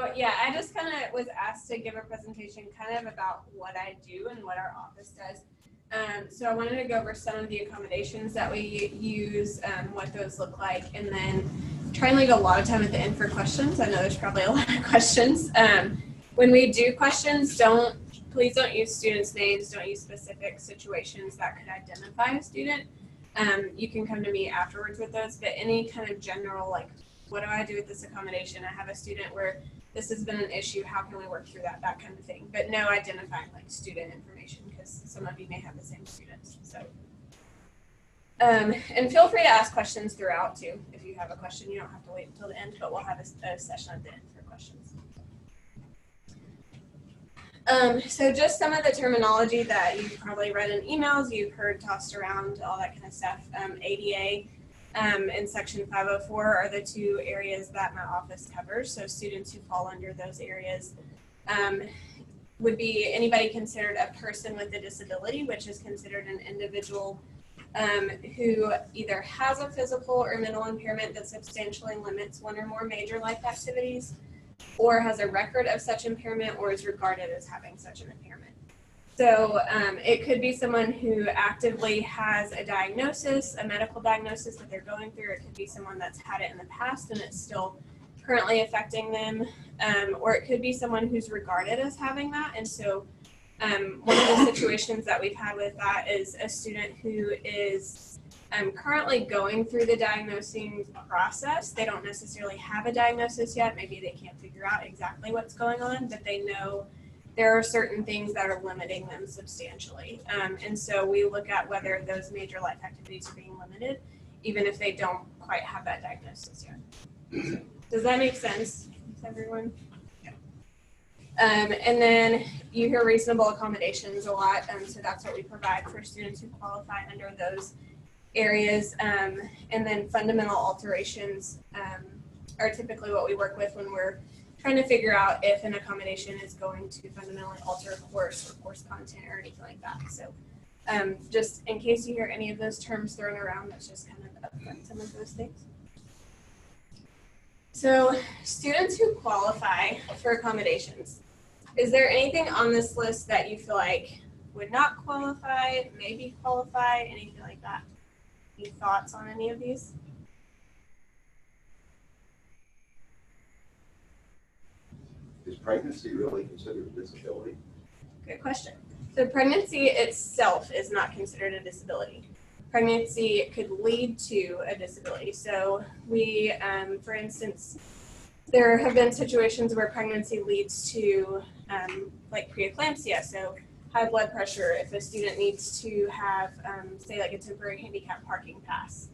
So yeah, I just kind of was asked to give a presentation kind of about what I do and what our office does. So I wanted to go over some of the accommodations that we use, what those look like, and then try and leave a lot of time at the end for questions. I know there's probably a lot of questions. When we do questions, please don't use students' names, don't use specific situations that could identify a student. You can come to me afterwards with those, but any kind of general, like, what do I do with this accommodation? I have a student where this has been an issue, how can we work through that kind of thing, but no identifying like student information, because some of you may have the same students. So and feel free to ask questions throughout too. If you have a question, you don't have to wait until the end, but we'll have a session at the end for questions. So just some of the terminology that you've probably read in emails, you've heard tossed around, all that kind of stuff. ADA and Section 504 are the two areas that my office covers. So students who fall under those areas would be anybody considered a person with a disability, which is considered an individual who either has a physical or mental impairment that substantially limits one or more major life activities, or has a record of such impairment, or is regarded as having such an impairment. So it could be someone who actively has a diagnosis, a medical diagnosis that they're going through. It could be someone that's had it in the past and it's still currently affecting them. Or it could be someone who's regarded as having that. And so one of the situations that we've had with that is a student who is currently going through the diagnosing process. They don't necessarily have a diagnosis yet. Maybe they can't figure out exactly what's going on, but they know there are certain things that are limiting them substantially. And so we look at whether those major life activities are being limited, even if they don't quite have that diagnosis yet. Does that make sense, everyone? And then you hear reasonable accommodations a lot. So that's what we provide for students who qualify under those areas. And then fundamental alterations are typically what we work with when we're trying to figure out if an accommodation is going to fundamentally alter a course or course content or anything like that. So just in case you hear any of those terms thrown around, that's just kind of upfront some of those things. So students who qualify for accommodations, is there anything on this list that you feel like would not qualify, maybe qualify, anything like that? Any thoughts on any of these? Is pregnancy really considered a disability? Good question. So pregnancy itself is not considered a disability. Pregnancy could lead to a disability. So we, for instance, there have been situations where pregnancy leads to like preeclampsia, so high blood pressure. If a student needs to have, say, like a temporary handicap parking pass,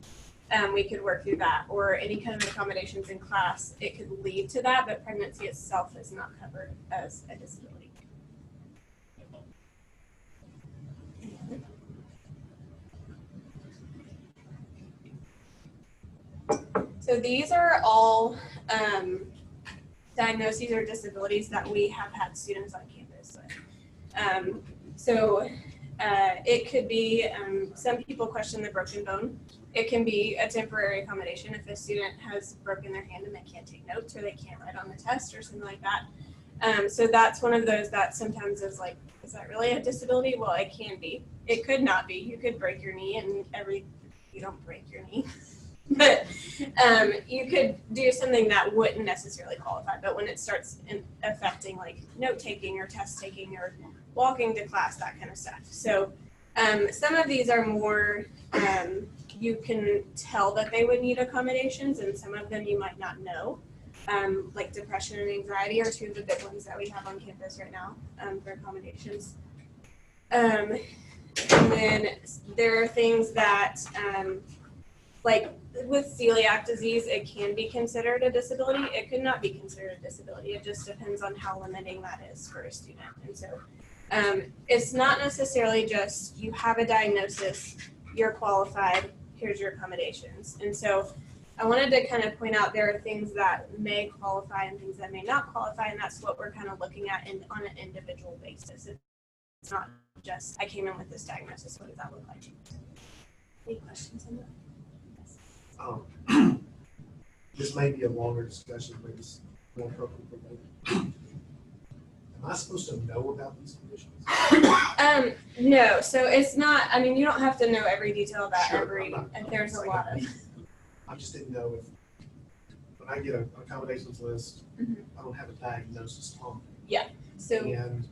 we could work through that, or any kind of accommodations in class. It could lead to that, but pregnancy itself is not covered as a disability. So these are all diagnoses or disabilities that we have had students on campus with. It could be, some people question the broken bone. It can be a temporary accommodation if a student has broken their hand and they can't take notes or they can't write on the test or something like that. So that's one of those that sometimes is like, is that really a disability? Well, it can be. It could not be. You could break your knee and you don't break your knee. But you could do something that wouldn't necessarily qualify. But when it starts affecting like note taking or test taking or walking to class, that kind of stuff. So some of these are more, you can tell that they would need accommodations, and some of them you might not know. Like depression and anxiety are two of the big ones that we have on campus right now for accommodations. And then there are things that, like with celiac disease, it can be considered a disability. It could not be considered a disability. It just depends on how limiting that is for a student. And so it's not necessarily just you have a diagnosis, you're qualified, here's your accommodations. And so I wanted to kind of point out there are things that may qualify and things that may not qualify, and that's what we're kind of looking at on an individual basis. It's not just, I came in with this diagnosis, what does that look like? Any questions on that? This may be a longer discussion, but more appropriate for later. Am I supposed to know about these conditions? No, so it's not, I mean, you don't have to know every detail about Sure, every, and there's a lot of. I just didn't know if, when I get an accommodations list, Mhm. I don't have a diagnosis on So, it. And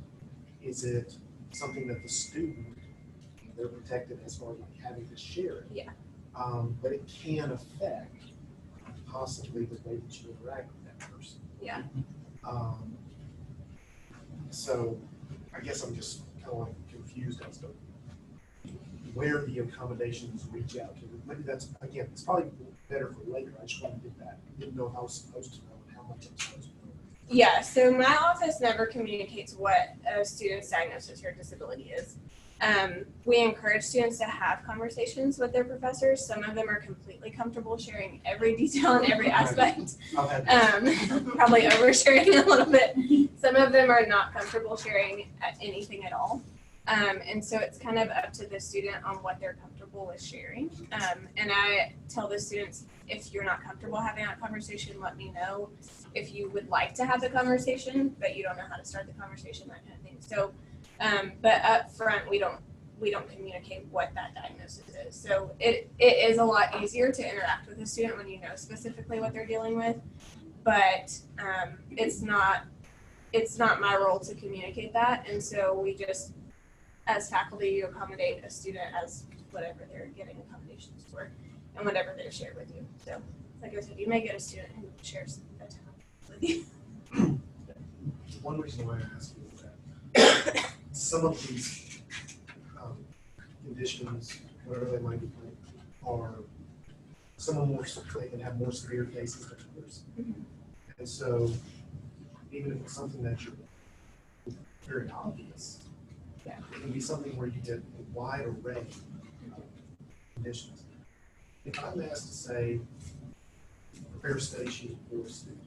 is it something that the student, they're protected as far as like having to share it? Yeah. But it can affect possibly the way that you interact with that person. yeah, So I guess I'm just kind of like confused as to where the accommodations reach out to. Maybe that's, again, it's probably better for later. I just want to get that. Didn't know if I was supposed to know and how much I'm supposed to know. yeah, so my office never communicates what a student's diagnosis or disability is. We encourage students to have conversations with their professors. Some of them are completely comfortable sharing every detail and every aspect. I've had Probably oversharing a little bit. Some of them are not comfortable sharing anything at all. And so it's kind of up to the student on what they're comfortable with sharing. And I tell the students, if you're not comfortable having that conversation, let me know. If you would like to have the conversation, but you don't know how to start the conversation, that kind of thing. So, but up front, we don't communicate what that diagnosis is. So it is a lot easier to interact with a student when you know specifically what they're dealing with. But it's not my role to communicate that. And so we just, as faculty, you accommodate a student as whatever they're getting accommodations for and whatever they're shared with you. So like I said, you may get a student who shares a ton with you. one reason why I ask you that some of these conditions, whatever they might be, are some of more, they can have more severe cases than others. Mhm. And so even if it's something that you're very obvious, Yeah. it can be something where you get a wide array of conditions. If I'm asked to say, prepare a study sheet for a student,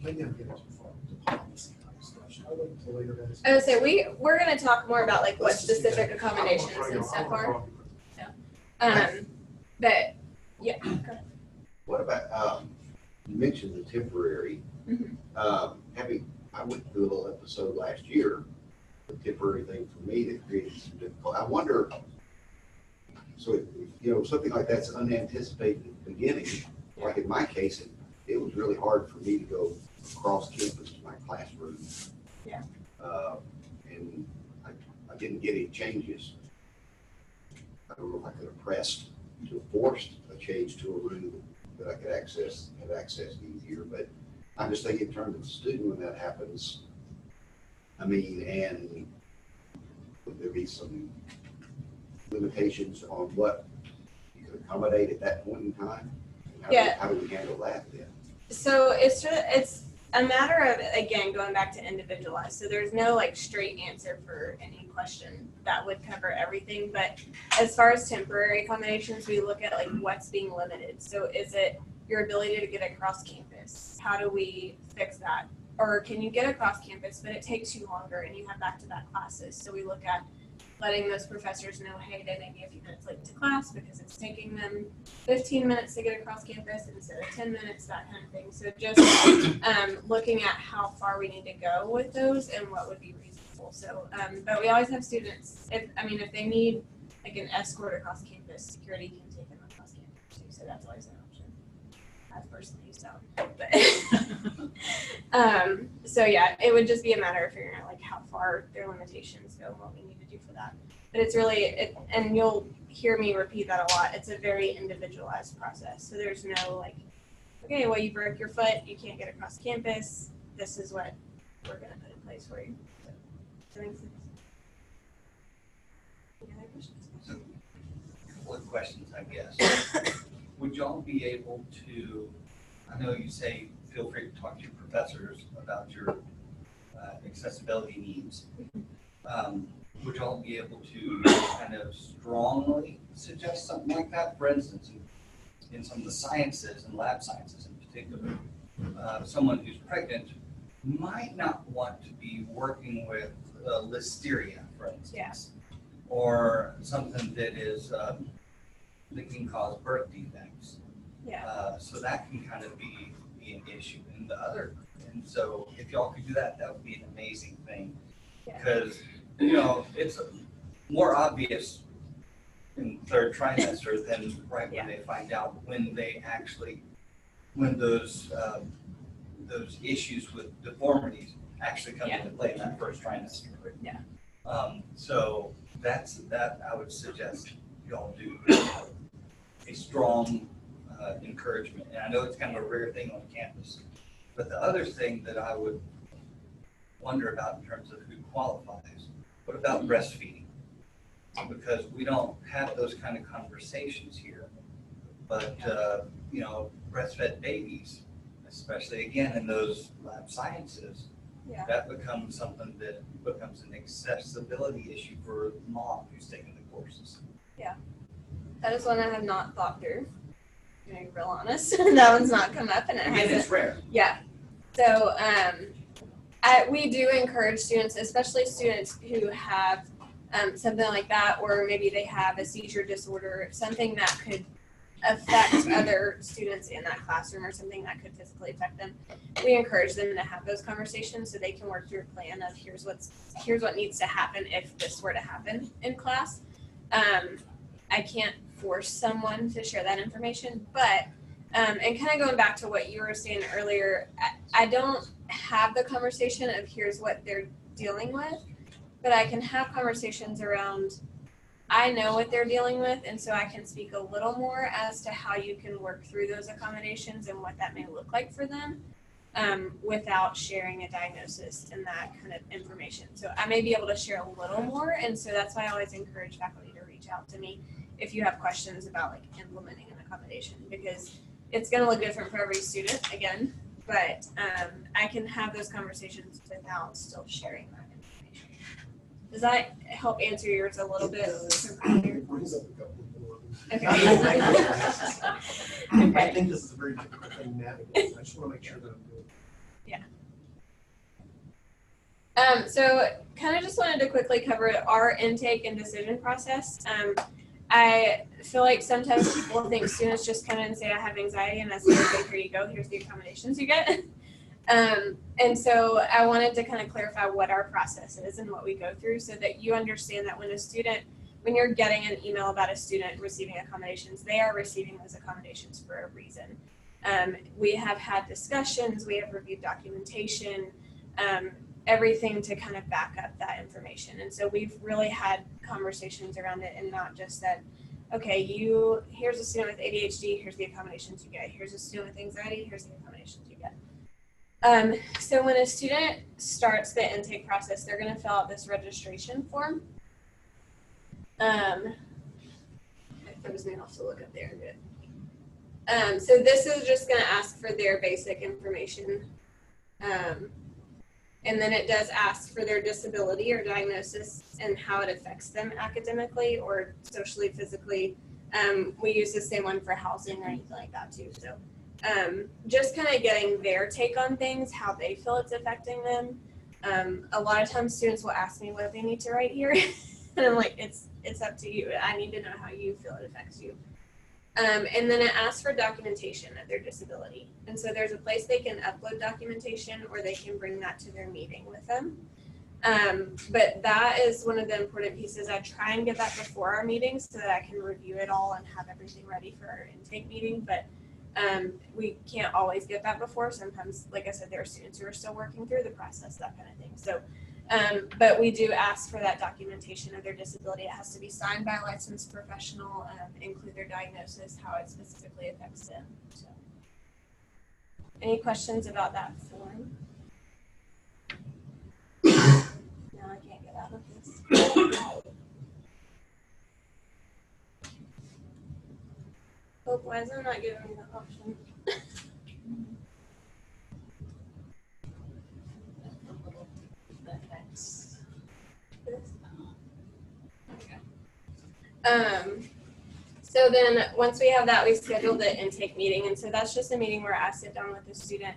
maybe I'm getting too far into policy type discussion. I'll wait until later. Guys. I would say we're going to talk more about like what Let's just do specific that. accommodations I'll and stuff are. Okay. But yeah. Go ahead. What about, you mentioned the temporary, Mhm. I went through a little episode last year, the temporary thing for me that created some difficulty. I wonder, so, something like that's unanticipated at the beginning, like in my case, it was really hard for me to go across campus to my classroom. Yeah. And I didn't get any changes. I don't know if I could have pressed to have forced a change to a room that I could have accessed easier, but I'm just thinking in terms of the student when that happens. I mean, and would there be some limitations on what you could accommodate at that point in time? How do we handle that then? So it's a matter of, again, going back to individualized. So there's no like straight answer for any question that would cover everything. But as far as temporary accommodations, we look at like what's being limited. So is it your ability to get across campus? How do we fix that? Or can you get across campus, but it takes you longer and you have back-to-back classes? So we look at letting those professors know, hey, they may be a few minutes late to class because it's taking them 15 minutes to get across campus instead of 10 minutes, that kind of thing. So just looking at how far we need to go with those and what would be reasonable. So, but we always have students, if they need like an escort across campus, security can take them across campus too. So that's always an option. I've personally used that one. But so yeah, it would just be a matter of figuring out like how far their limitations go and what we need to do for that. But it's really, and you'll hear me repeat that a lot, it's a very individualized process. So there's no like, okay, well, you broke your foot, you can't get across campus, this is what we're going to put in place for you. So, does that make sense? Any other questions? So, a couple of questions, I guess. Would y'all be able to, I know you say feel free to talk to your professors about your accessibility needs. Would y'all be able to kind of strongly suggest something like that? For instance, in some of the sciences and lab sciences in particular, someone who's pregnant might not want to be working with listeria, for instance, or something that is that can cause birth defects. Yeah. So that can kind of be an issue. And so if y'all could do that, that would be an amazing thing. Yeah. Because, you know, it's more obvious in third trimester than right when they find out when those issues with deformities actually come into play in that first trimester. Yeah. So that I would suggest y'all do a strong encouragement. And I know it's kind of a rare thing on campus, but the other thing that I would wonder about in terms of who qualifies, what about breastfeeding? Because we don't have those kind of conversations here. But, you know, breastfed babies, especially again in those lab sciences, that becomes something that becomes an accessibility issue for the mom who's taking the courses. Yeah. That is one I have not thought through, to be real honest. That one's not come up, and it hasn't. It's rare. Yeah. So we do encourage students, especially students who have something like that, or maybe they have a seizure disorder, something that could affect other students in that classroom or something that could physically affect them. We encourage them to have those conversations so they can work through a plan of here's what needs to happen if this were to happen in class. I can't force someone to share that information, but and kind of going back to what you were saying earlier, I don't have the conversation of here's what they're dealing with, but I can have conversations around I know what they're dealing with, and so I can speak a little more as to how you can work through those accommodations and what that may look like for them without sharing a diagnosis and that kind of information. So I may be able to share a little more, and so that's why I always encourage faculty to reach out to me if you have questions about like implementing an accommodation, because it's going to look different for every student again, but I can have those conversations without still sharing that information. Does that help answer yours a little bit? It brings up a couple more. Okay. I think this is a very difficult thing to navigate. I just want to make sure that I'm doing it. Yeah. So kind of just wanted to quickly cover our intake and decision process. I feel like sometimes people think students just come in and say, I have anxiety, and I say, okay, here you go, here's the accommodations you get. And so I wanted to kind of clarify what our process is and what we go through so that you understand that when you're getting an email about a student receiving accommodations, they are receiving those accommodations for a reason. We have had discussions, we have reviewed documentation, everything to kind of back up that information. And so we've really had conversations around it and not just said, okay, here's a student with ADHD, here's the accommodations you get. Here's a student with anxiety, here's the accommodations you get. So when a student starts the intake process, they're going to fill out this registration form. If there was me, I'll have to look up there and do it. So this is just going to ask for their basic information. And then it does ask for their disability or diagnosis and how it affects them academically or socially, physically. We use the same one for housing or anything like that too. So just kind of getting their take on things, how they feel it's affecting them. A lot of times students will ask me what they need to write here. And I'm like, it's up to you. I need to know how you feel it affects you. And then it asks for documentation of their disability. And so there's a place they can upload documentation or they can bring that to their meeting with them. But that is one of the important pieces. I try and get that before our meetings so that I can review it all and have everything ready for our intake meeting. But we can't always get that before. Sometimes, like I said, there are students who are still working through the process, that kind of thing. So, but we do ask for that documentation of their disability. It has to be signed by a licensed professional, include their diagnosis, how it specifically affects them. So, any questions about that form? No, I can't get out of this. Oh, why is it not giving me the option? So then once we have that, we schedule the intake meeting. And so that's just a meeting where I sit down with the student,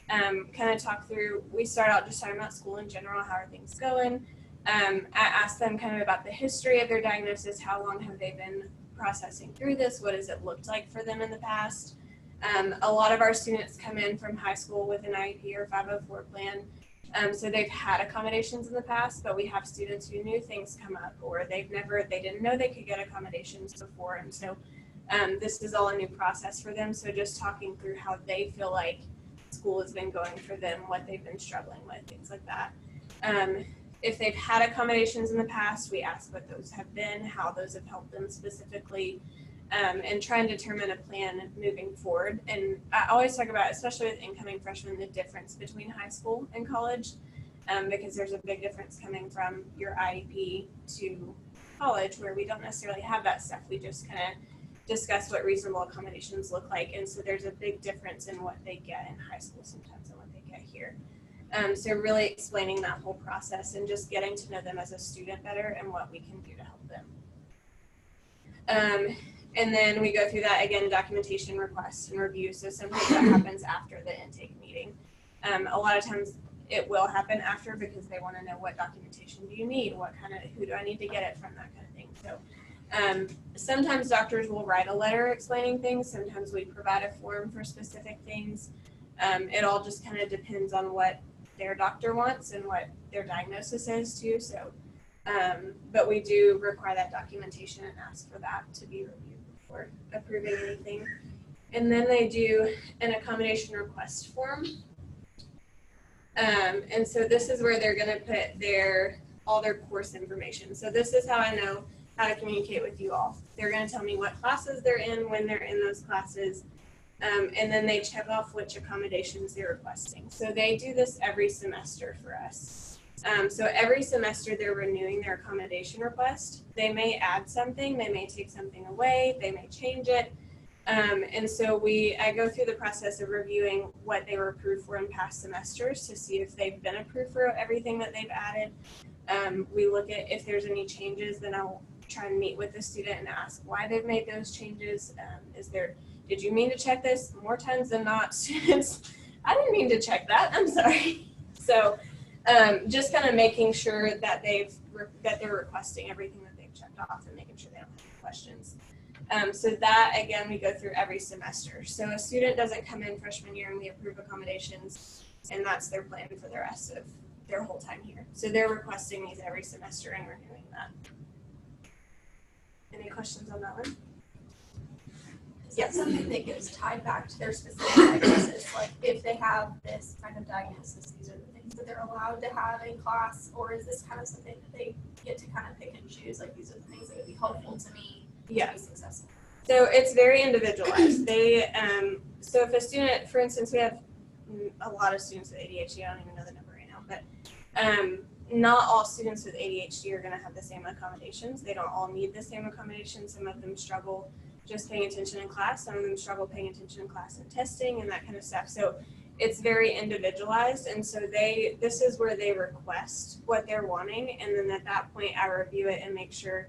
kind of talk through, we start out just talking about school in general, how are things going. I ask them kind of about the history of their diagnosis, how long have they been processing through this, what has it looked like for them in the past. A lot of our students come in from high school with an IEP or 504 plan. So they've had accommodations in the past, but we have students who knew things come up, or they didn't know they could get accommodations before. And so this is all a new process for them. So just talking through how they feel like school has been going for them, what they've been struggling with, things like that. If they've had accommodations in the past, we ask what those have been, how those have helped them specifically, and try and determine a plan moving forward. And I always talk about, especially with incoming freshmen, the difference between high school and college, because there's a big difference coming from your IEP to college, where we don't necessarily have that stuff. We just kind of discuss what reasonable accommodations look like. And so there's a big difference in what they get in high school sometimes and what they get here. So really explaining that whole process and just getting to know them as a student better and what we can do to help them. And then we go through that again, documentation requests and review. So sometimes that happens after the intake meeting. A lot of times it will happen after, because they want to know what documentation do you need, who do I need to get it from, that kind of thing. So sometimes doctors will write a letter explaining things. Sometimes we provide a form for specific things. It all just kind of depends on what their doctor wants and what their diagnosis is too. So, but we do require that documentation and ask for that to be reviewed before approving anything. And then they do an accommodation request form. And so this is where they're going to put all their course information. So this is how I know how to communicate with you all. They're going to tell me what classes they're in, when they're in those classes, and then they check off which accommodations they're requesting. So they do this every semester for us. So every semester they're renewing their accommodation request. They may add something, they may take something away, they may change it. And so I go through the process of reviewing what they were approved for in past semesters to see if they've been approved for everything that they've added. We look at if there's any changes, then I'll try and meet with the student and ask why they've made those changes. Did you mean to check this? More times than not, students, I didn't mean to check that, I'm sorry. So just kind of making sure that they're requesting everything that they've checked off and making sure they don't have any questions. So that, again, we go through every semester. So a student doesn't come in freshman year and we approve accommodations, and that's their plan for the rest of their whole time here. So they're requesting these every semester and renewing that. Any questions on that one? Is that something that gets tied back to their specific diagnosis? Like if they have this kind of diagnosis, these are the things that they're allowed to have in class, or is this kind of something that they get to kind of pick and choose? Like these are the things that would be helpful to me to be successful. So it's very individualized. So if a student, for instance, we have a lot of students with ADHD. I don't even know the number right now, but not all students with ADHD are going to have the same accommodations. They don't all need the same accommodations. Some of them struggle just paying attention in class. Some of them struggle paying attention in class and testing and that kind of stuff. So it's very individualized. And so this is where they request what they're wanting. And then at that point, I review it and make sure,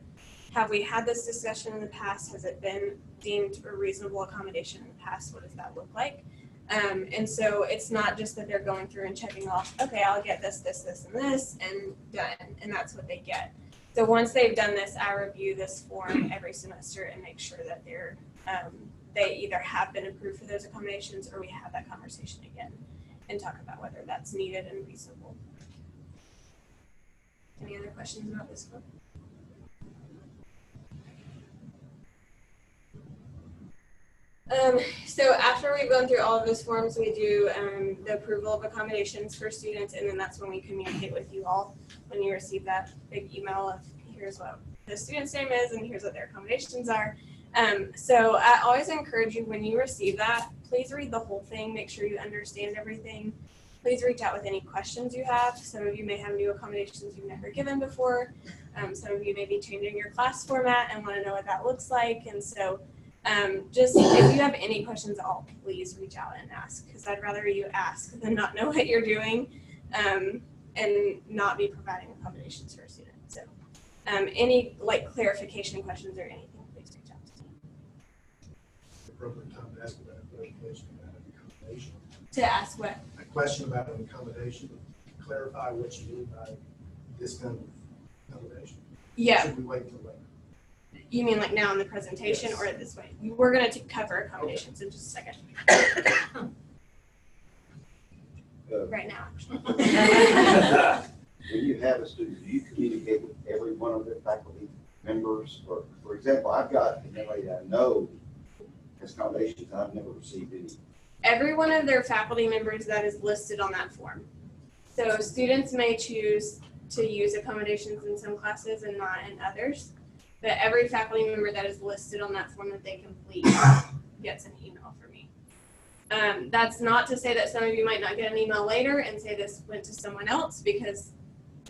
have we had this discussion in the past? Has it been deemed a reasonable accommodation in the past? What does that look like? And so it's not just that they're going through and checking off, okay, I'll get this, this, this, and this, and done. And that's what they get. So once they've done this, I review this form every semester and make sure that they either have been approved for those accommodations, or we have that conversation again and talk about whether that's needed and reasonable. Any other questions about this one? So after we've gone through all of those forms, we do the approval of accommodations for students, and then that's when we communicate with you all when you receive that big email of here's what the student's name is and here's what their accommodations are. So I always encourage you, when you receive that, please read the whole thing, make sure you understand everything. Please reach out with any questions you have. Some of you may have new accommodations you've never given before. Some of you may be changing your class format and want to know what that looks like. And so just if you have any questions at all, please reach out and ask, because I'd rather you ask than not know what you're doing and not be providing accommodations for a student. So any clarification questions or anything, please reach out to me. The appropriate time to ask about a clarification about an accommodation. To ask what? A question about an accommodation, clarify what you mean by this kind of accommodation. Yeah. Should we wait till later? You mean like now in the presentation or this way? We're going to cover accommodations in just a second. Right now, actually. When you have a student, do you communicate with every one of the faculty members? Or, for example, I've got a young lady I know has accommodations, and I've never received any. Every one of their faculty members that is listed on that form. So students may choose to use accommodations in some classes and not in others. But every faculty member that is listed on that form that they complete gets an email from me. That's not to say that some of you might not get an email later and say this went to someone else because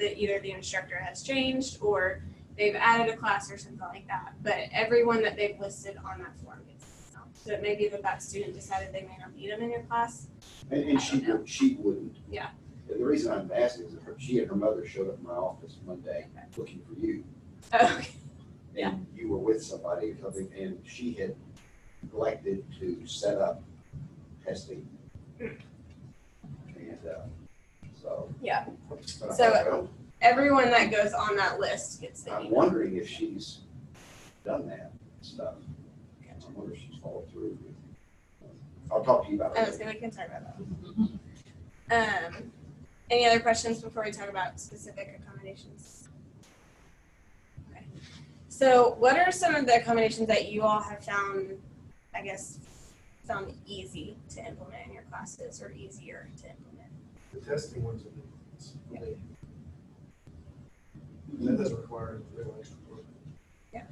either the instructor has changed or they've added a class or something like that. But everyone that they've listed on that form gets an email. So it may be that student decided they may not need them in your class. And she wouldn't. Yeah. The reason I'm asking is that she and her mother showed up in my office one day looking for you. Okay. Yeah. And you were with somebody or something, and she had neglected to set up testing. And so. Yeah. But So everyone that goes on that list gets the I'm email. wondering if she's done that stuff. I wonder if she's followed through. I'll talk to you about I was it. going to talk about that. Any other questions before we talk about specific accommodations? Okay. So what are some of the accommodations that you all have found, I guess, found easy to implement in your classes or easier to implement? The testing ones are the ones. That doesn't require real extra work. Yeah.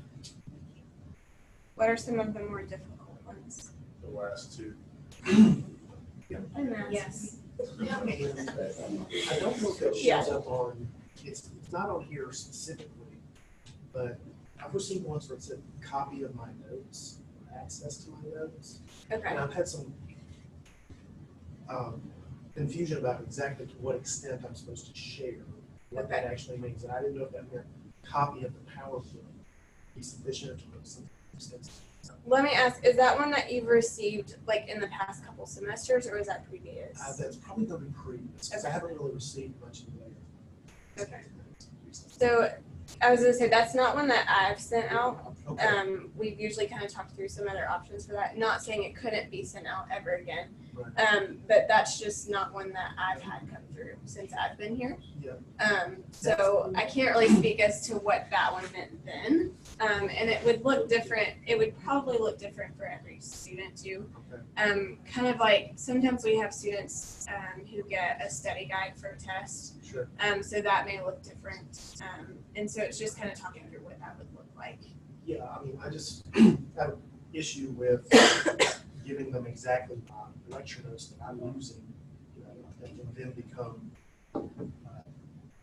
What are some of the more difficult ones? The last two. Yes. And I don't know if that shows up on, it's not on here specifically, but I've received ones where it said copy of my notes, or access to my notes. Okay. And I've had some confusion about exactly to what extent I'm supposed to share, what that actually means. And I didn't know if that meant copy of the PowerPoint be sufficient or something. Let me ask, is that one that you've received like in the past couple semesters or is that previous? That's probably going to be previous, because I haven't really received much in the way. Okay. So I was gonna say, that's not one that I've sent out. Okay. We've usually kind of talked through some other options for that. Not saying it couldn't be sent out ever again. Right. But that's just not one that I've had come through since I've been here. Yeah. So I can't really speak as to what that one meant then. And it would look different. It would probably look different for every student too. Okay. Kind of like sometimes we have students who get a study guide for a test. Sure. So that may look different. And so it's just kind of talking through what that would look like. Yeah, I mean, I just have an issue with giving them exactly my lecture notes that I'm using, that can then become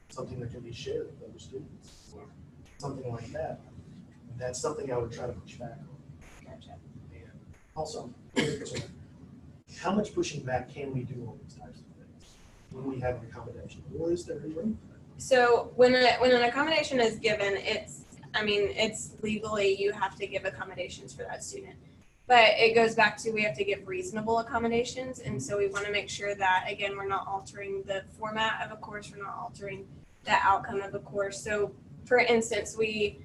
something that can be shared with other students, or something like that. That's something I would try to push back on. Gotcha. And also, how much pushing back can we do on these types of things when we have an accommodation, or is there any room for that? So when an accommodation is given, it's legally you have to give accommodations for that student. But it goes back to we have to give reasonable accommodations, and so we want to make sure that, again, we're not altering the format of a course, we're not altering the outcome of a course. So for instance, you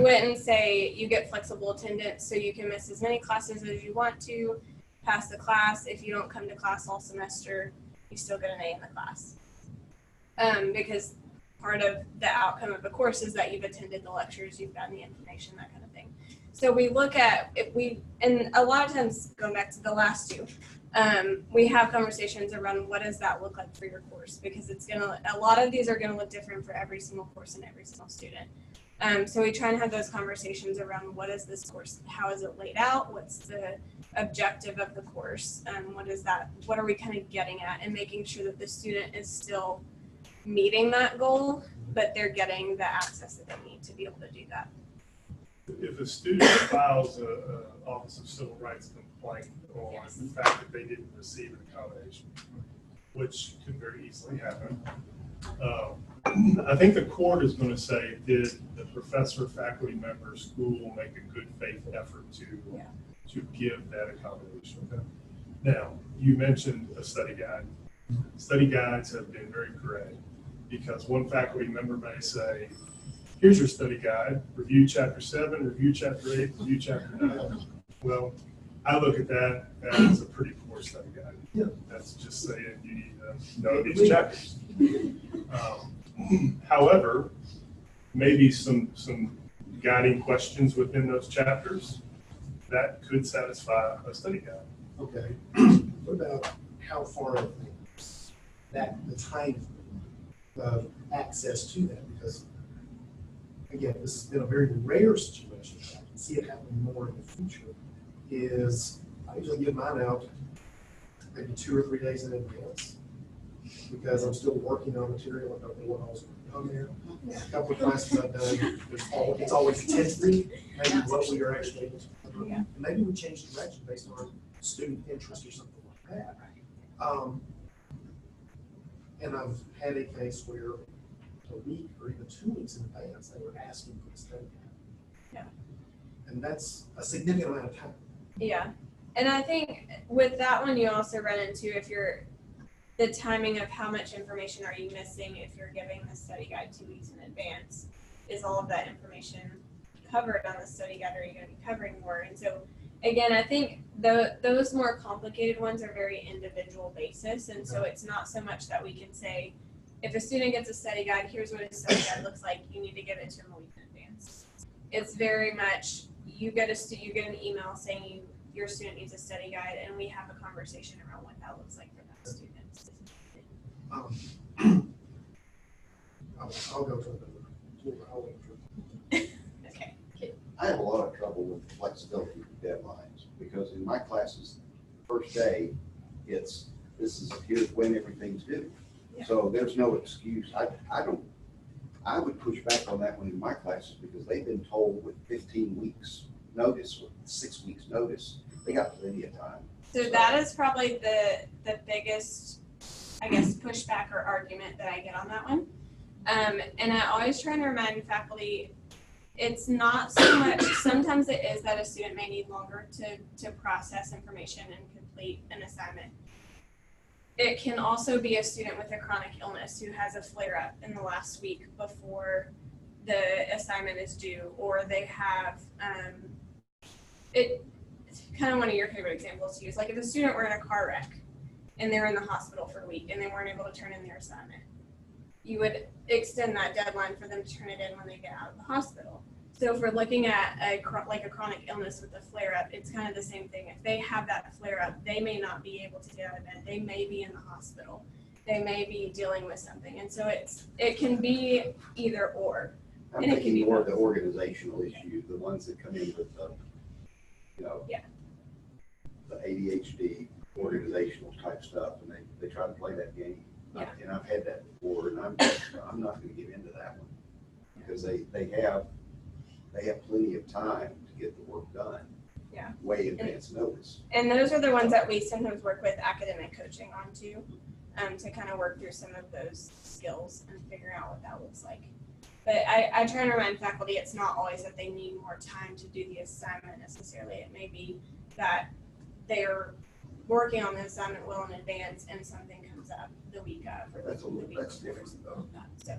wouldn't say you get flexible attendance so you can miss as many classes as you want to, pass the class. If you don't come to class all semester, you still get an A in the class. Because part of the outcome of the course is that you've attended the lectures, you've gotten the information, that kind of thing. So we look at, and a lot of times, going back to the last two, we have conversations around what does that look like for your course, because a lot of these are gonna look different for every single course and every single student. So we try and have those conversations around what is this course, how is it laid out, what's the objective of the course, what are we kind of getting at, and making sure that the student is still meeting that goal, but they're getting the access that they need to be able to do that. If a student files a Office of Civil Rights complaint on the fact that they didn't receive an accommodation, which could very easily happen, I think the court is going to say, did the professor, faculty member, school make a good faith effort to give that accommodation? Okay. Now, you mentioned a study guide. Study guides have been very gray. because one faculty member may say, here's your study guide, review chapter 7, review chapter 8, review chapter 9. Well, I look at that as a pretty poor study guide. Yeah. That's just saying you need to know these chapters. However, maybe some guiding questions within those chapters that could satisfy a study guide. Okay. What about how far in advance? The time of access to that, because again, this has been a very rare situation. I can see it happening more in the future. Is I usually give mine out maybe 2 or 3 days in advance because I'm still working on material. I don't know what all's going to come there. A couple of classes I've done, it's always tentative, maybe what we are actually able to cover. Yeah. And maybe we change direction based on student interest or something like that. And I've had a case where a week or even 2 weeks in advance, they were asking for the study guide. Yeah. And that's a significant amount of time. Yeah. And I think with that one, you also run into the timing of how much information are you missing if you're giving the study guide 2 weeks in advance. Is all of that information covered on the study guide, or are you going to be covering more? And so, again, I think those more complicated ones are very individual basis. And so it's not so much that we can say, if a student gets a study guide, here's what a study guide looks like, you need to give it to them a week in advance. It's very much, you get an email saying your student needs a study guide, and we have a conversation around what that looks like for that student. I'll go to I'll wait for Okay. I have a lot of trouble with flexibility with deadlines, because in my classes, first day, here's when everything's due. Yeah. So there's no excuse. I would push back on that one in my classes, because they've been told with 15 weeks notice, with 6 weeks notice, they got plenty of time. So that is probably the biggest, I guess, pushback or argument that I get on that one. And I always try to remind faculty, it's not so much, sometimes it is that a student may need longer to process information and complete an assignment. It can also be a student with a chronic illness who has a flare-up in the last week before the assignment is due, or they have, it's kind of one of your favorite examples to use. Like if a student were in a car wreck and they're in the hospital for a week and they weren't able to turn in their assignment, you would extend that deadline for them to turn it in when they get out of the hospital. So if we're looking at a chronic illness with a flare-up, it's kind of the same thing. If they have that flare-up, they may not be able to get out of bed. They may be in the hospital. They may be dealing with something. And so it can be either or. I'm And it can thinking be more of both. the organizational issue, the ones that come in with the, Yeah. the ADHD organizational type stuff, and they try to play that game. Yeah. And I've had that before, and I'm not going to get into that one, because they have plenty of time to get the work done. Yeah. Way in advance notice. And those are the ones that we sometimes work with academic coaching on too, to kind of work through some of those skills and figure out what that looks like. But I try to remind faculty it's not always that they need more time to do the assignment necessarily. It may be that they are working on the assignment well in advance and something comes up the week of or the week That's before, different something though. like that. So,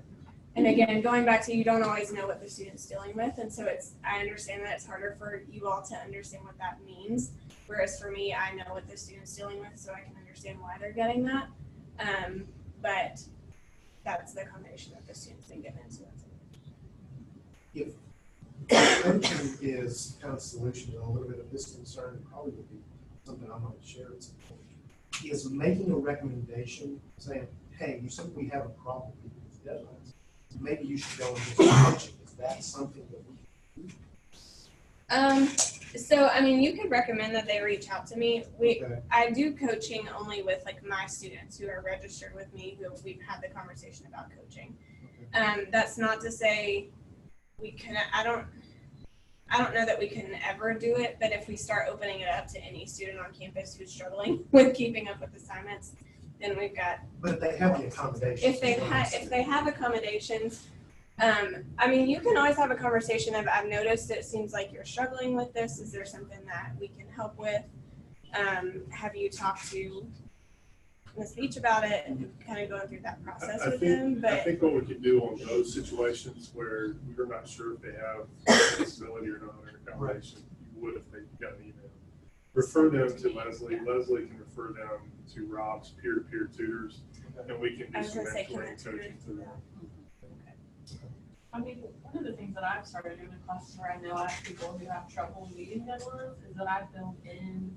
and again, going back to, you don't always know what the student's dealing with, and so I understand that it's harder for you all to understand what that means, whereas for me, I know what the student's dealing with, so I can understand why they're getting that. But that's the accommodation that the student's been given, so that's it. If coaching is kind of the solution to a little bit of this concern, it probably would be something I might share at some point, is making a recommendation saying, hey, you said we have a problem with these deadlines. Maybe you should go and do some coaching. Is that something that we can do? So, I mean, you could recommend that they reach out to me. Okay. I do coaching only with like my students who are registered with me, who we've had the conversation about coaching. That's not to say we can, I don't know that we can ever do it, but if we start opening it up to any student on campus who's struggling with keeping up with assignments, then we've got. But if they have the accommodations. If they have accommodations, I mean, you can always have a conversation of, I've noticed it seems like you're struggling with this. Is there something that we can help with? Have you talked to in a speech about it and kind of going through that process with I them, but. think what we could do on those situations where we're not sure if they have a disability or not in accommodation, you would if they got an email. Refer them to Leslie. Leslie can refer them to Rob's peer-to-peer tutors, and we can I do was some gonna say, can mentoring I and tutor coaching to them. I mean, one of the things that I've started doing in classes where I know I have people who have trouble meeting deadlines is that I build in,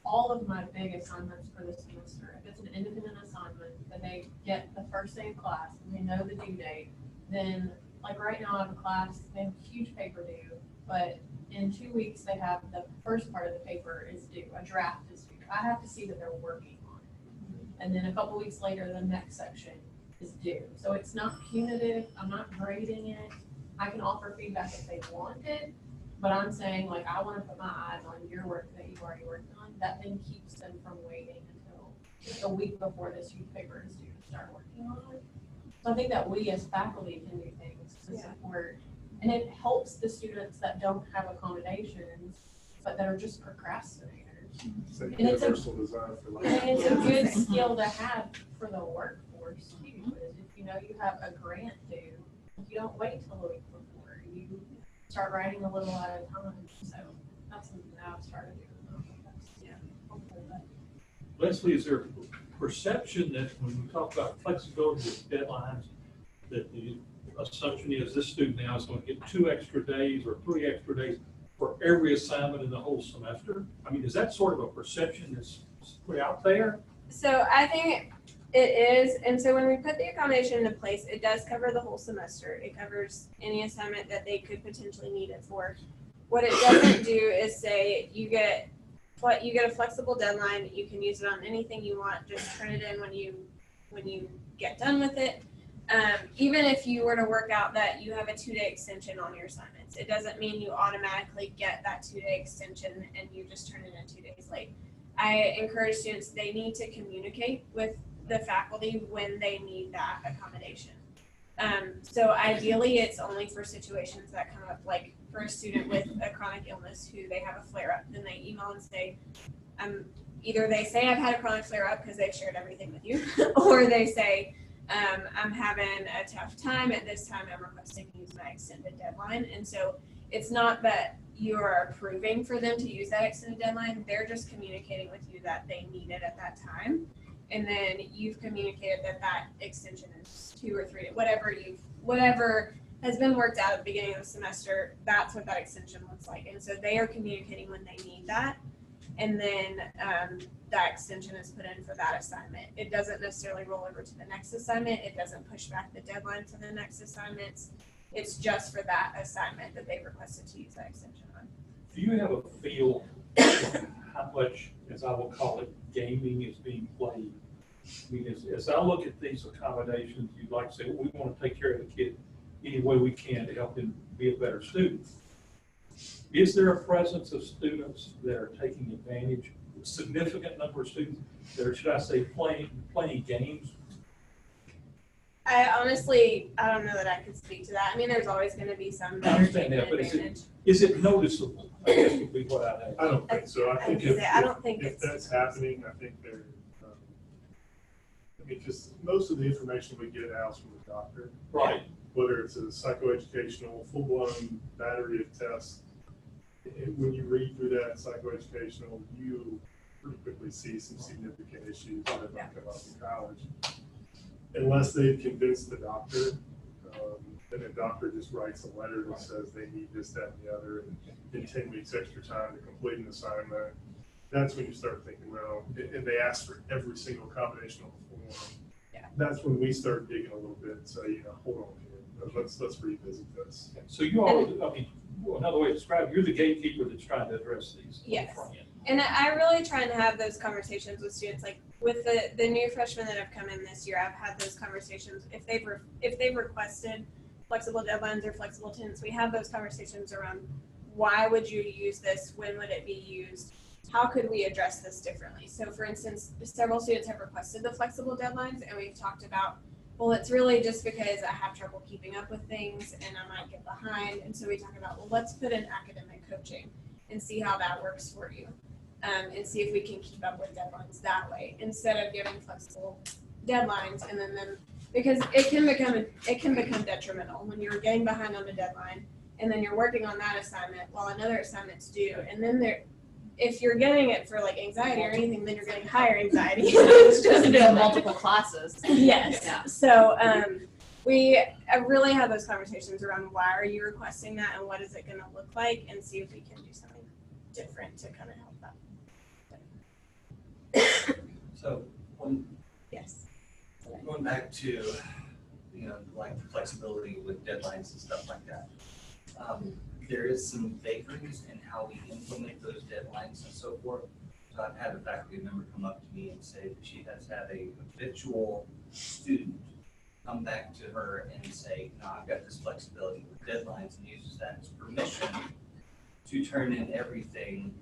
all of my big assignments for the semester. If it's an independent assignment that they get the first day of class and they know the due date, then like right now I have a class, they have a huge paper due, but in 2 weeks they have the first part of the paper is due, a draft is due. I have to see that they're working on it. And then a couple weeks later, the next section is due. So it's not punitive, I'm not grading it. I can offer feedback if they want it, but I'm saying like, I wanna put my eyes on your work that you've already worked on. That then keeps them from waiting until a week before this huge paper is due to start working on it. So I think that we as faculty can do things to support, and it helps the students that don't have accommodations, but that are just procrastinators. So And it's a- universal design for life. And it's a good skill to have for the workforce too, is if you know you have a grant due, you don't wait till the week before, you start writing a little at a time, so that's something that I've started doing. Hopefully that- Leslie, is there perception that when we talk about flexibility with deadlines, that the assumption is this student now is going to get 2 extra days or 3 extra days for every assignment in the whole semester? I mean, is that sort of a perception that's put out there? So I think it is, and so when we put the accommodation into place, it does cover the whole semester. It covers any assignment that they could potentially need it for. What it doesn't do is say you get a flexible deadline, you can use it on anything you want, just turn it in when you get done with it. Even if you were to work out that you have a 2-day extension on your assignments, it doesn't mean you automatically get that 2-day extension and you just turn it in 2 days late. I encourage students, they need to communicate with the faculty when they need that accommodation. So ideally, it's only for situations that come up, like for a student with a chronic illness who they have a flare-up, then they email and say, either they say I've had a chronic flare-up because they've shared everything with you, or they say, I'm having a tough time at this time, I'm requesting to use my extended deadline. And so it's not that you're approving for them to use that extended deadline, they're just communicating with you that they need it at that time. And then you've communicated that that extension is 2 or 3, whatever has been worked out at the beginning of the semester, that's what that extension looks like. And so they are communicating when they need that. And then that extension is put in for that assignment. It doesn't necessarily roll over to the next assignment. It doesn't push back the deadline to the next assignments. It's just for that assignment that they requested to use that extension on. Do you have a feel how much, as I will call it, gaming is being played? I mean, as I look at these accommodations, you'd like to say, well, we want to take care of the kid any way we can to help him be a better student. Is there a presence of students that are taking advantage, a significant number of students that are, should I say, playing games? I honestly, I don't know that I could speak to that. I mean, there's always going to be some I that are understand taking that, but advantage. is it noticeable? I guess would be what I'd ask. I don't think so. I think I don't think if it's that's happening, I think they're, I mean, just most of the information we get out from the doctor, Right. whether it's a psychoeducational, full-blown battery of tests, when you read through that psychoeducational, you pretty quickly see some significant issues that might come up in college. Unless they've convinced the doctor, then the doctor just writes a letter that says they need this, that, and the other, and 10 weeks extra time to complete an assignment. That's when you start thinking, well, and they ask for every single combination on the form. Yeah. That's when we start digging a little bit and say, hold on here, let's revisit this. So you are, I mean, another way to describe it, you're the gatekeeper that's trying to address these. Yes. And I really try to have those conversations with students, like with the new freshmen that have come in this year. I've had those conversations. If they've requested flexible deadlines or flexible attendance, we have those conversations around why would you use this, when would it be used, how could we address this differently. So for instance, several students have requested the flexible deadlines, and we've talked about, well, it's really just because I have trouble keeping up with things and I might get behind. And so we talk about, well, let's put in academic coaching and see how that works for you. and see if we can keep up with deadlines that way instead of giving flexible deadlines and then because it can become detrimental when you're getting behind on a deadline and then you're working on that assignment while another assignment's due, and then if you're getting it for like anxiety or anything, then you're getting higher anxiety. It's just doing multiple classes. Yes. Yeah. So we really have those conversations around why are you requesting that and what is it going to look like, and see if we can do something different to kind of help that. So, Yes. going back to, like the flexibility with deadlines and stuff like that. There is some vagaries in how we implement those deadlines and so forth. So I've had a faculty member come up to me and say that she has had a habitual student come back to her and say, no, I've got this flexibility with deadlines, and uses that as permission to turn in everything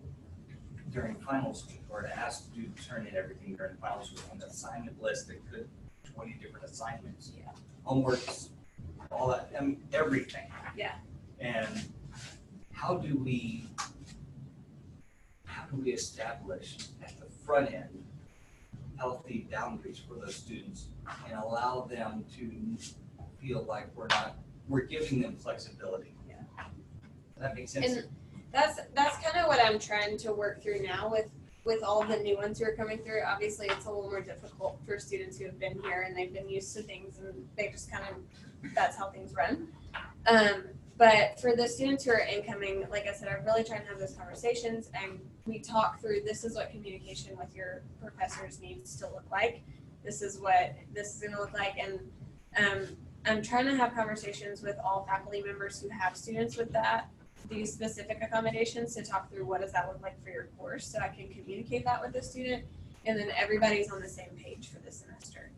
during finals week, or to ask you to turn in everything during finals week on the assignment list that could 20 different assignments, homeworks, all that, everything. Yeah. And how do we establish at the front end healthy boundaries for those students and allow them to feel like we're giving them flexibility? Yeah. Does that make sense? And that's kind of what I'm trying to work through now with all the new ones who are coming through. Obviously, it's a little more difficult for students who have been here and they've been used to things and they just kind of, that's how things run. But for the students who are incoming, like I said, I'm really trying to have those conversations, and we talk through, this is what communication with your professors needs to look like. This is what this is going to look like. And I'm trying to have conversations with all faculty members who have students with these specific accommodations, to talk through what does that look like for your course, so I can communicate that with the student, and then everybody's on the same page for the semester.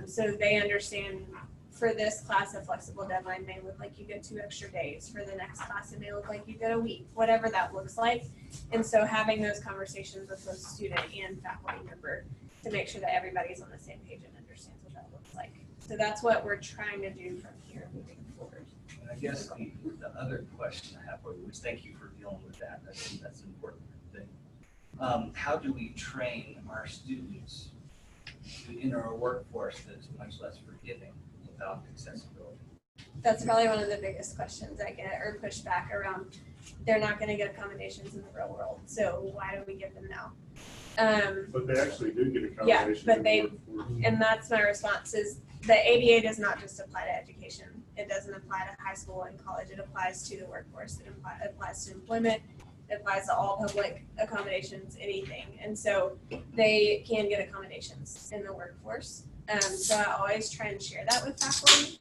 So they understand, for this class, a flexible deadline may look like you get 2 extra days. For the next class, it may look like you get a week, whatever that looks like. And so having those conversations with both student and faculty member to make sure that everybody's on the same page and understands what that looks like. So that's what we're trying to do from here moving forward. And I guess the other question I have for you is, thank you for dealing with that. I think that's an important thing. How do we train our students to enter a workforce that's much less forgiving without accessibility? That's probably one of the biggest questions I get, or pushback around. They're not going to get accommodations in the real world, so why do we give them now? But they actually do get Yeah, accommodations. but in they, the workforce. and that's my response is the ADA does not just apply to education. It doesn't apply to high school and college. It applies to the workforce. It applies to employment. It applies to all public accommodations, anything. And so they can get accommodations in the workforce. So I always try and share that with faculty.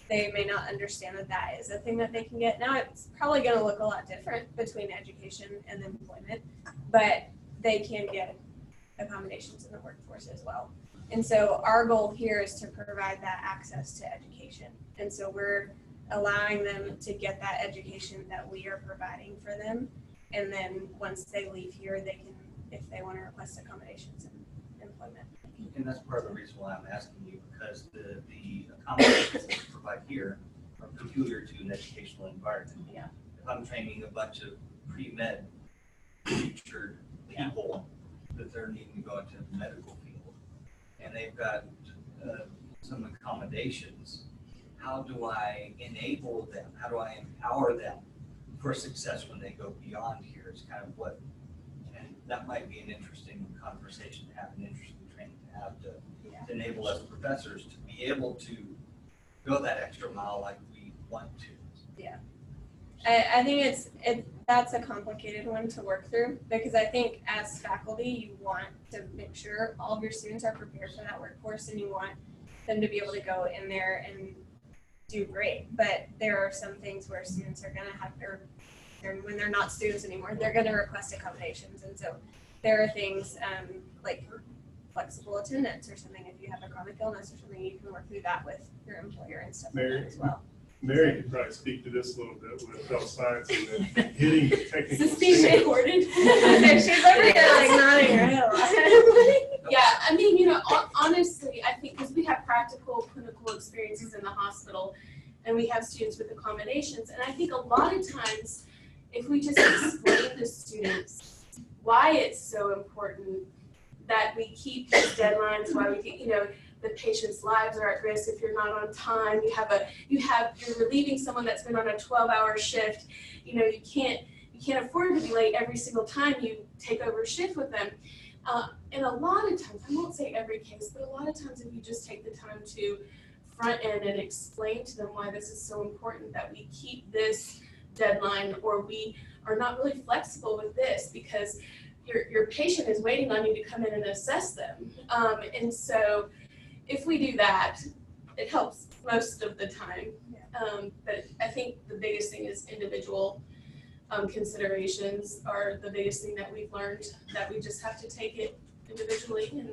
They may not understand that that is a thing that they can get. Now it's probably going to look a lot different between education and employment, but they can get accommodations in the workforce as well. And so our goal here is to provide that access to education. And so we're allowing them to get that education that we are providing for them. And then once they leave here, they can, if they want to request accommodations in employment. And that's part of the reason why I'm asking you, because the accommodations that we provide here are peculiar to an educational environment. Yeah. If I'm training a bunch of pre-med featured people that they're needing to go into the medical field, and they've got some accommodations, how do I enable them? How do I empower them for success when they go beyond here? Is kind of what, and that might be an interesting conversation to have, an interesting training to have, to enable us professors to be able to go that extra mile like we want to. Yeah. I think that's a complicated one to work through, because I think as faculty, you want to make sure all of your students are prepared for that workforce, and you want them to be able to go in there and do great. But there are some things where students are going to have when they're not students anymore, they're going to request accommodations. And so there are things like flexible attendance or something. If you have a chronic illness or something, you can work through that with your employer and stuff like that as well. Mary could probably speak to this a little bit with health science and then hitting the technical. Is this being recorded? She's over here like nodding her head a lot. Yeah, I mean, honestly, I think because we have practical clinical experiences in the hospital, and we have students with accommodations, and I think a lot of times, if we just explain to students why it's so important that we keep these deadlines, why we keep, the patient's lives are at risk if you're not on time. You're relieving someone that's been on a 12-hour shift. You can't afford to be late every single time you take over a shift with them. And a lot of times, I won't say every case, but a lot of times if you just take the time to front end and explain to them why this is so important that we keep this deadline, or we are not really flexible with this because your patient is waiting on you to come in and assess them. And so if we do that, it helps most of the time. But I think the biggest thing is individual considerations are the biggest thing that we've learned, that we just have to take it individually and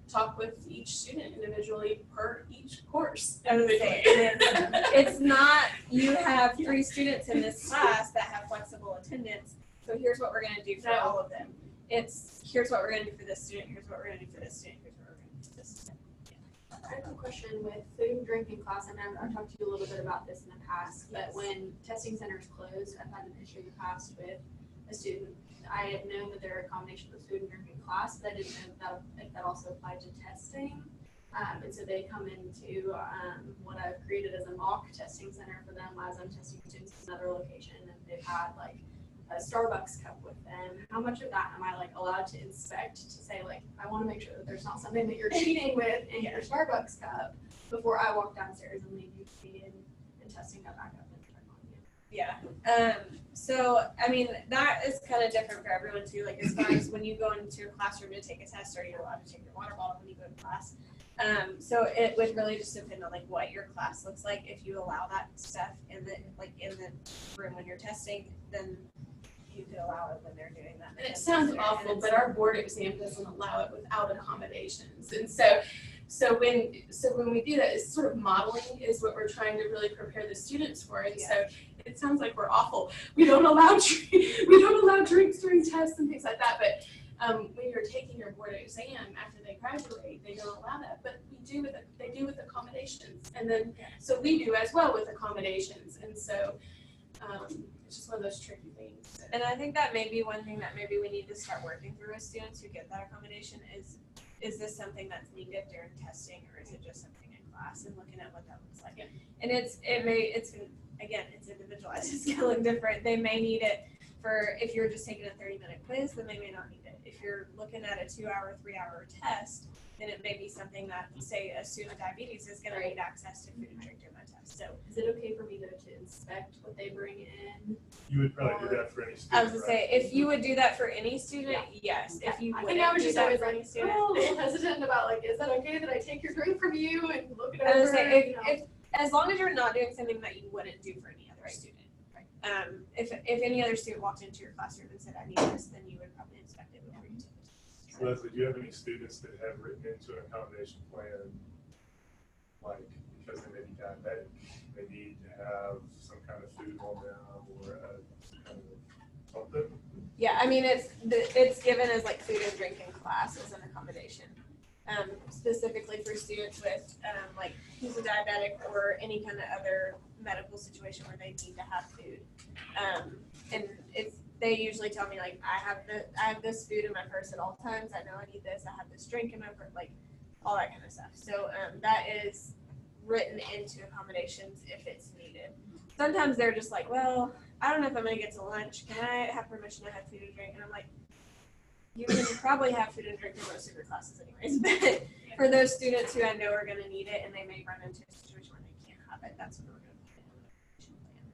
talk with each student individually per each course. It's not, you have 3 students in this class that have flexible attendance, so here's what we're gonna do for all of them. It's, here's what we're gonna do for this student, here's what we're gonna do for this student, here's what we're gonna do for this student. I have a question with food and drink in class, and I've talked to you a little bit about this in the past, but when testing centers closed, I've had an issue in the past with a student. I had known that there are accommodations with food and drink in class, but I didn't know if that also applied to testing. And so they come into what I've created as a mock testing center for them as I'm testing students in another location, and they've had like a Starbucks cup with them. How much of that am I like allowed to inspect to say like, I want to make sure that there's not something that you're cheating with in your Starbucks cup before I walk downstairs and leave you feeding and testing that back up and check on you? Yeah. So, I mean, that is kind of different for everyone too. Like as far as when you go into your classroom to take a test, are you allowed to take your water bottle when you go to class? So it would really just depend on like what your class looks like. If you allow that stuff in the room when you're testing, then you could allow it when they're doing that. And it sounds awful, but our board exam doesn't allow it without accommodations. And so when we do that, it's sort of modeling is what we're trying to really prepare the students for. And so it sounds like we're awful. We don't allow drinks during tests and things like that. But when you're taking your board exam after they graduate, they don't allow that. But they do with accommodations. And then so we do as well with accommodations. And so it's just one of those tricky things. And I think that may be one thing that maybe we need to start working through with students who get that accommodation is this something that's needed during testing, or is it just something in class, and looking at what that looks like. And it's individualized, it's gonna look different. They may need it for, if you're just taking a 30-minute quiz, then they may not need it. If you're looking at a 2-hour, 3-hour test, then it may be something that, say, a student with diabetes is gonna need access to food and drink during that test. So is it okay for me though to inspect what they bring in? You would probably do that for any student. I was gonna say, if you would do that for any student, yes. If you I wouldn't think I was do just that always for like, any student. a little hesitant about like, is that okay that I take your drink from you and look it I was over? gonna say, you know? if as long as you're not doing something that you wouldn't do for any other student. If any other student walked into your classroom and said, I need this, then you would probably inspect it before you take it. So Leslie, do you have any students that have written into an accommodation plan, like because they may be diabetic, they need to have some kind of food on them or kind of something? Yeah, I mean, it's given as like food and drink in class as an accommodation. Specifically for students with like who's a diabetic or any kind of other medical situation where they need to have food. And they usually tell me like, I have this food in my purse at all times. I know I need this. I have this drink in my purse, like all that kind of stuff. So that is written into accommodations if it's needed. Sometimes they're just like, well, I don't know if I'm gonna get to lunch. Can I have permission to have food and drink? And I'm like, you can probably have food and drink in most of your classes anyways, but for those students who I know are gonna need it and they may run into a situation where they can't have it, that's when we're gonna put it in the accommodation plan.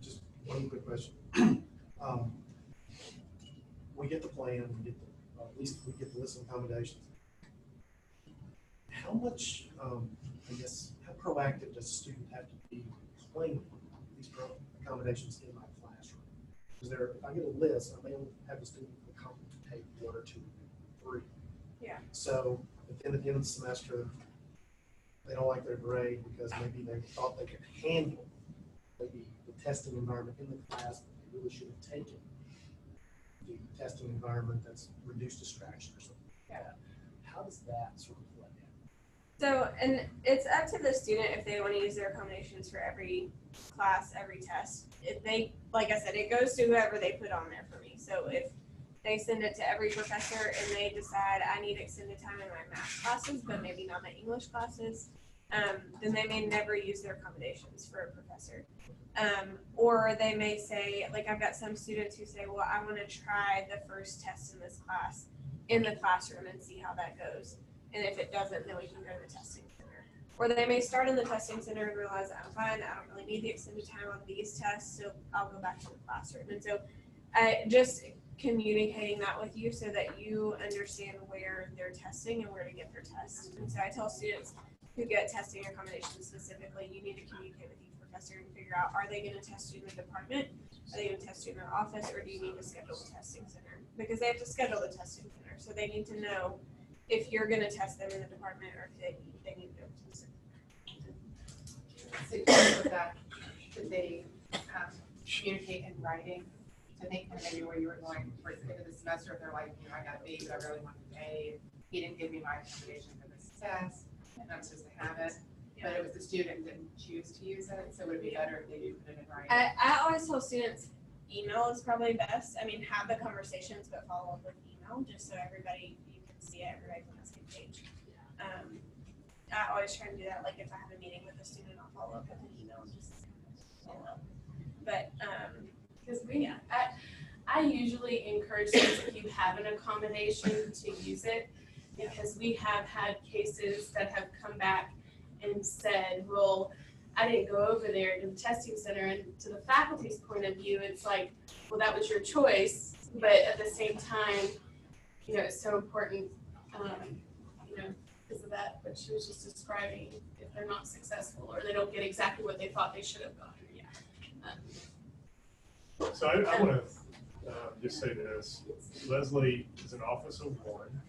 Just one quick question. We get the plan, at least we get the list of accommodations. How much, I guess, how proactive does a student have to be planning these accommodations in my classroom? Is there, if I get a list, I may only have the student take 1 or 2 or 3. Yeah. So at the end of the semester, they don't like their grade because maybe they thought they could handle maybe the testing environment in the class, but they really should have taken the testing environment that's reduced distraction or something like that. How does that sort of play So, and it's up to the student if they want to use their accommodations for every class, every test. If they, like I said, it goes to whoever they put on there for me. So if they send it to every professor and they decide I need extended time in my math classes, but maybe not my English classes, then they may never use their accommodations for a professor. Or they may say, like I've got some students who say, well, I want to try the first test in this class in the classroom and see how that goes. And if it doesn't, then we can go to the testing center. Or they may start in the testing center and realize I'm fine, I don't really need the extended time on these tests, so I'll go back to the classroom. And so I just communicating that with you so that you understand where they're testing and where to get their tests. And so I tell students who get testing accommodations specifically, you need to communicate with each professor and figure out, are they gonna test you in the department? Are they gonna test you in their office, or do you need to schedule the testing center? Because they have to schedule the testing center, so they need to know if you're gonna test them in the department or if they need to go to the center. So with that, should they communicate in writing? So I think kind of maybe where you were going for the end of the semester, if they're like, you know, I got a B, but I really wanted an A, he didn't give me my accommodation for this test, and I'm supposed to have it, but it was the student didn't choose to use it, so would it be better if they do put it in writing? I always tell students email is probably best. I mean, have the conversations, but follow up with email, just so everybody, you can see it, everybody's on the same page. I always try to do that, like if I have a meeting with a student, I'll follow up with an email, just follow up. But, Because I usually encourage students, if you have an accommodation, to use it, because we have had cases that have come back and said, well, I didn't go over there to the testing center, and to the faculty's point of view, it's like, well, that was your choice, but at the same time, you know, it's so important, you know, because of that, what she was just describing, if they're not successful, or they don't get exactly what they thought they should have gotten, So I want to just say this, Leslie is an office of one.